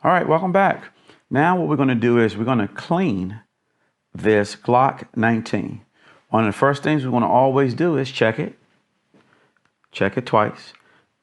All right, welcome back. Now what we're going to do is we're going to clean this Glock 19. One of the first things we're going to always do is check it. Check it twice.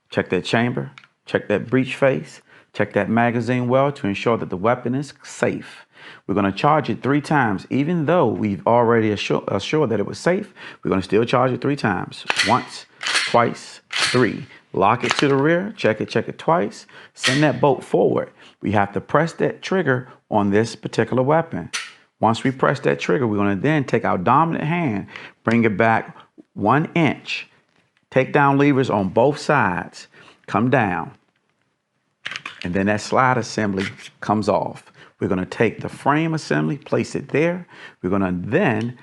Check that chamber. Check that breech face. Check that magazine well to ensure that the weapon is safe. We're going to charge it 3 times. Even though we've already assured that it was safe, we're going to still charge it 3 times. Once, twice, 3. Lock it to the rear. Check it twice. Send that bolt forward. We have to press that trigger on this particular weapon. Once we press that trigger, we're going to then take our dominant hand, bring it back 1 inch. Take down levers on both sides. Come down. And then that slide assembly comes off. We're going to take the frame assembly, place it there. We're going to then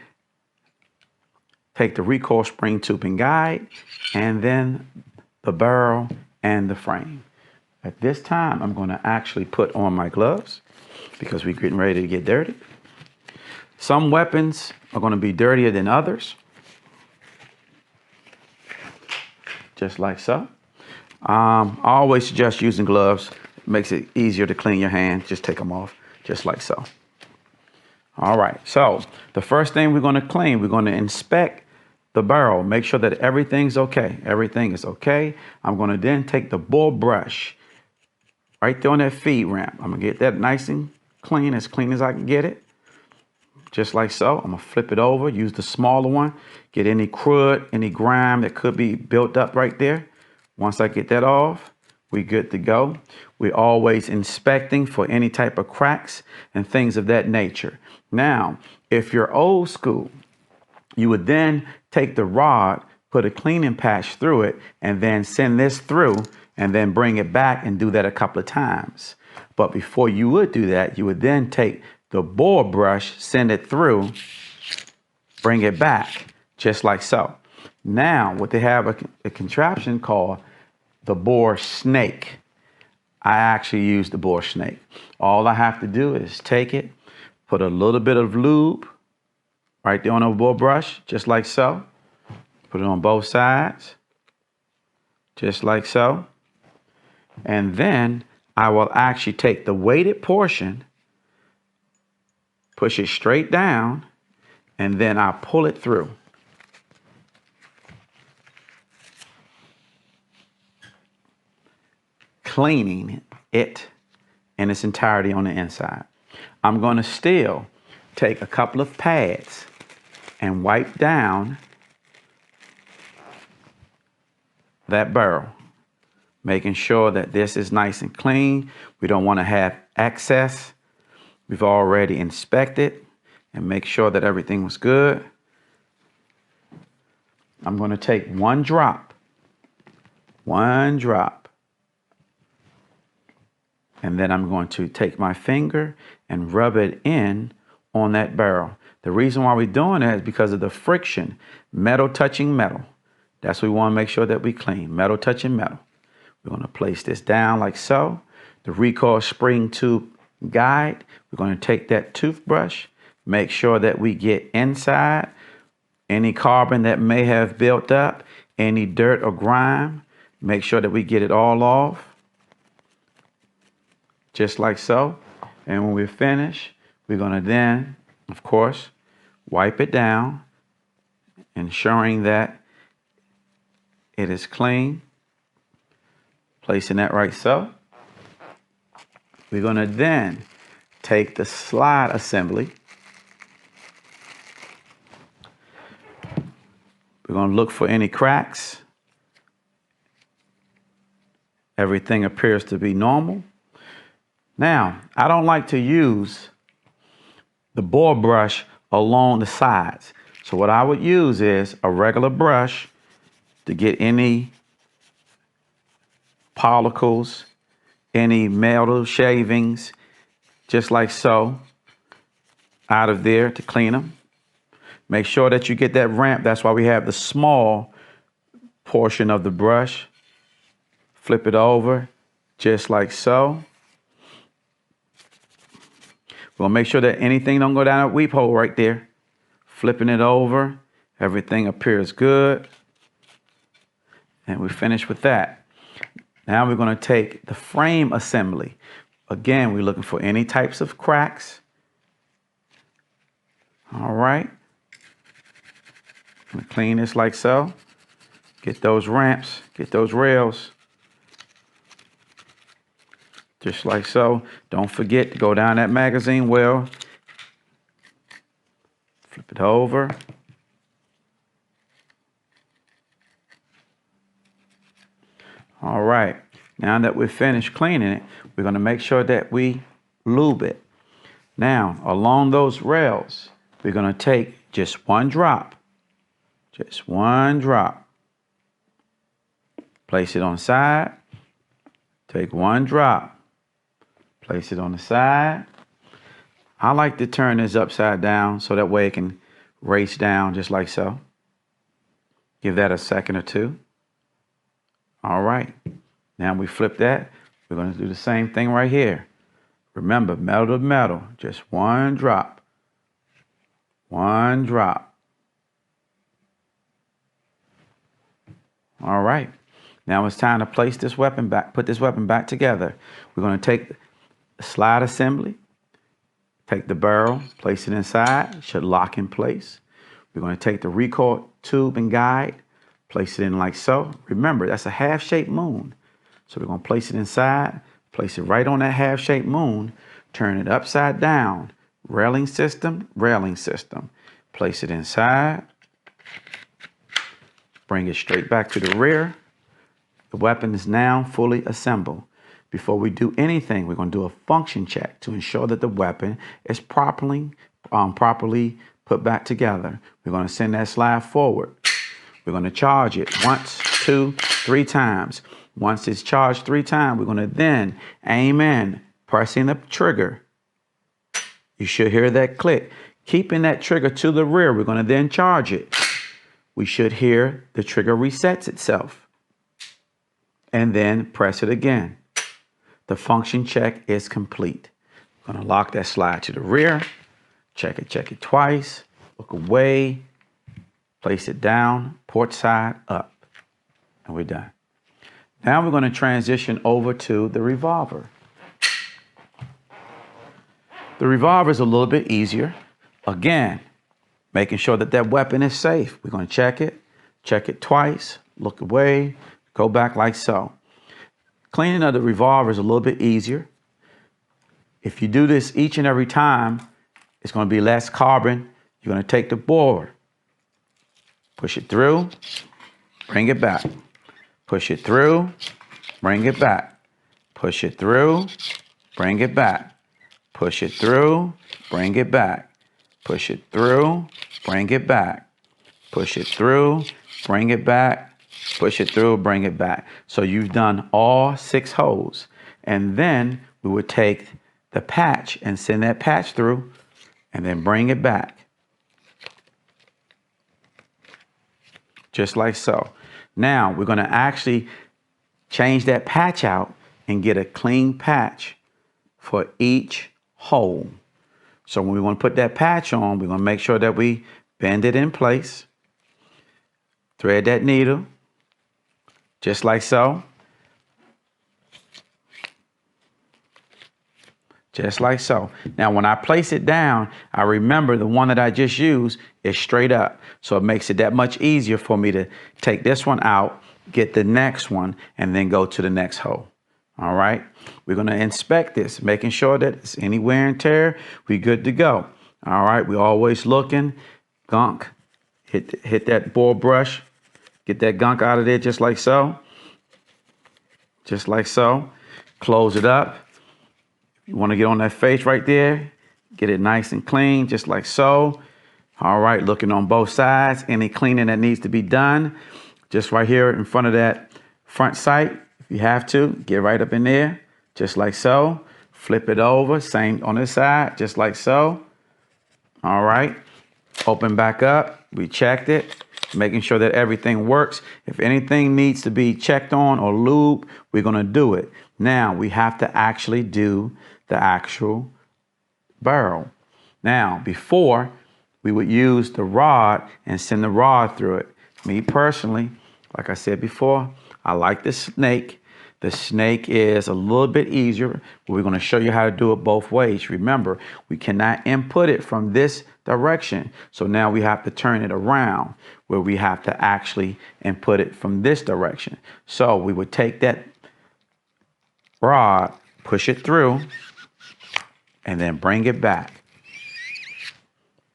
take the recoil spring tubing guide and then the barrel and the frame. At this time, I'm going to actually put on my gloves because we're getting ready to get dirty. Some weapons are going to be dirtier than others, just like so. I always suggest using gloves. It makes it easier to clean your hands. Just take them off, just like so. All right, so the first thing we're going to clean, we're going to inspect the barrel. Make sure that everything's okay. Everything is okay. I'm going to then take the bull brush right there on that feed ramp. I'm going to get that nice and clean as I can get it. Just like so. I'm going to flip it over, use the smaller one, get any crud, any grime that could be built up right there. Once I get that off, we're good to go. We're always inspecting for any type of cracks and things of that nature. Now, if you're old school, you would then take the rod, put a cleaning patch through it, and then send this through and then bring it back and do that a couple of times. But before you would do that, you would then take the bore brush, send it through, bring it back, just like so. Now, what they have a contraption called the bore snake. I actually use the bore snake. All I have to do is take it, put a little bit of lube right there on the bore brush, just like so. Put it on both sides, just like so. And then I will actually take the weighted portion, push it straight down, and then I pull it through. Cleaning it in its entirety on the inside. I'm going to still take a couple of pads and wipe down that barrel, making sure that this is nice and clean. We don't want to have excess. We've already inspected and make sure that everything was good. I'm going to take 1 drop, and then I'm going to take my finger and rub it in on that barrel. The reason why we're doing that is because of the friction, metal touching metal. That's what we want to make sure that we clean, metal touching metal. We're going to place this down like so. The recoil spring tube guide, we're going to take that toothbrush, make sure that we get inside any carbon that may have built up, any dirt or grime, make sure that we get it all off, just like so. And when we're finished, we're going to then, of course, wipe it down, ensuring that it is clean, placing that right so. We're going to then take the slide assembly. We're going to look for any cracks. Everything appears to be normal. Now, I don't like to use the bore brush along the sides. So what I would use is a regular brush to get any follicles, any metal shavings, just like so, out of there to clean them. Make sure that you get that ramp. That's why we have the small portion of the brush. Flip it over, just like so. We'll make sure that anything don't go down a weep hole right there. Flipping it over, everything appears good. And we finish with that. Now we're going to take the frame assembly. Again, we're looking for any types of cracks. All right. I'm gonna clean this like so. Get those ramps, get those rails. Just like so. Don't forget to go down that magazine well. Flip it over. All right. Now that we're finished cleaning it, we're going to make sure that we lube it. Now, along those rails, we're going to take just one drop. Just one drop. Place it on the side. Take one drop. Place it on the side. I like to turn this upside down so that way it can race down just like so. Give that a second or two. All right. Now we flip that. We're going to do the same thing right here. Remember, metal to metal, just one drop. One drop. All right. Now it's time to place this weapon back, put this weapon back together. We're going to take the slide assembly, take the barrel, place it inside, it should lock in place. We're going to take the recoil tube and guide, place it in like so. Remember, that's a half-shaped moon. So we're going to place it inside, place it right on that half-shaped moon, turn it upside down, railing system, place it inside, bring it straight back to the rear. The weapon is now fully assembled. Before we do anything, we're going to do a function check to ensure that the weapon is properly put back together. We're going to send that slide forward. We're going to charge it once, 2, 3 times. Once it's charged 3 times, we're going to then aim in, pressing the trigger. You should hear that click. Keeping that trigger to the rear, we're going to then charge it. We should hear the trigger resets itself. And then press it again. The function check is complete. I'm going to lock that slide to the rear. Check it twice. Look away. Place it down, port side up. And we're done. Now we're going to transition over to the revolver. The revolver is a little bit easier. Again, making sure that that weapon is safe. We're going to check it twice, look away, go back like so. Cleaning of the revolver is a little bit easier. If you do this each and every time, it's going to be less carbon. You're going to take the bore, push it through, bring it back. Push it through, bring it back. Push it through, bring it back. Push it through, bring it back. Push it through, bring it back. Push it through, bring it back. Push it through, bring it back. So you've done all 6 holes. And then we would take the patch and send that patch through and then bring it back. Just like so. Now we're going to actually change that patch out and get a clean patch for each hole. So when we want to put that patch on, we're going to make sure that we bend it in place, thread that needle, just like so. Just like so. Now, when I place it down, I remember the one that I just used is straight up. So it makes it that much easier for me to take this one out, get the next one, and then go to the next hole. All right. We're going to inspect this, making sure that it's any wear and tear. We're good to go. All right. We're always looking. Gunk. Hit that bore brush. Get that gunk out of there just like so. Just like so. Close it up. You want to get on that face right there, get it nice and clean, just like so. All right, looking on both sides. Any cleaning that needs to be done, just right here in front of that front sight. If you have to, get right up in there, just like so. Flip it over, same on this side, just like so. All right, open back up. We checked it, making sure that everything works. If anything needs to be checked on or lubed, we're going to do it. Now we have to actually do the actual barrel. Now, before, we would use the rod and send the rod through it. Me personally, like I said before, I like the snake The snake is a little bit easier, but we're going to show you how to do it both ways. Remember, we cannot input it from this direction. So now we have to turn it around where we have to actually input it from this direction. So we would take that rod, push it through, and then bring it back.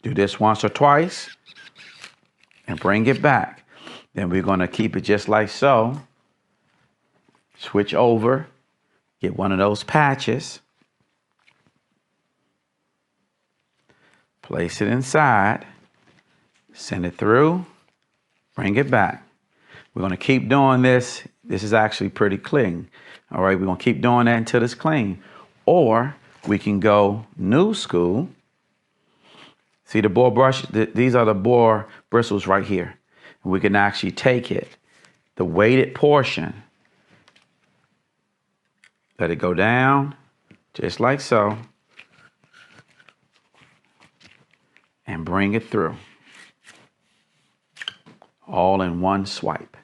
Do this once or twice and bring it back. Then we're going to keep it just like so. Switch over, get one of those patches, place it inside, send it through, bring it back. We're going to keep doing this. This is actually pretty clean. All right, we're going to keep doing that until it's clean. Or we can go new school. See the boar brush? These are the boar bristles right here. And we can actually take it, the weighted portion, let it go down, just like so, and bring it through. All in one swipe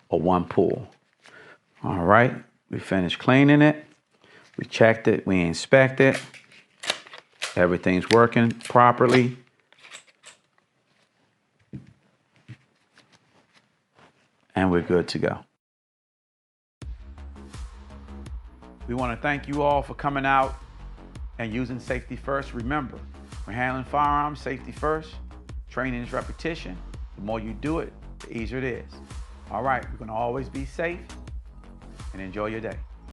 or one pull. All right, we finished cleaning it. We checked it, we inspected. Everything's working properly. And we're good to go. We want to thank you all for coming out and using Safety First. Remember, we're handling firearms, safety first. Training is repetition. The more you do it, the easier it is. All right, we're going to always be safe and enjoy your day.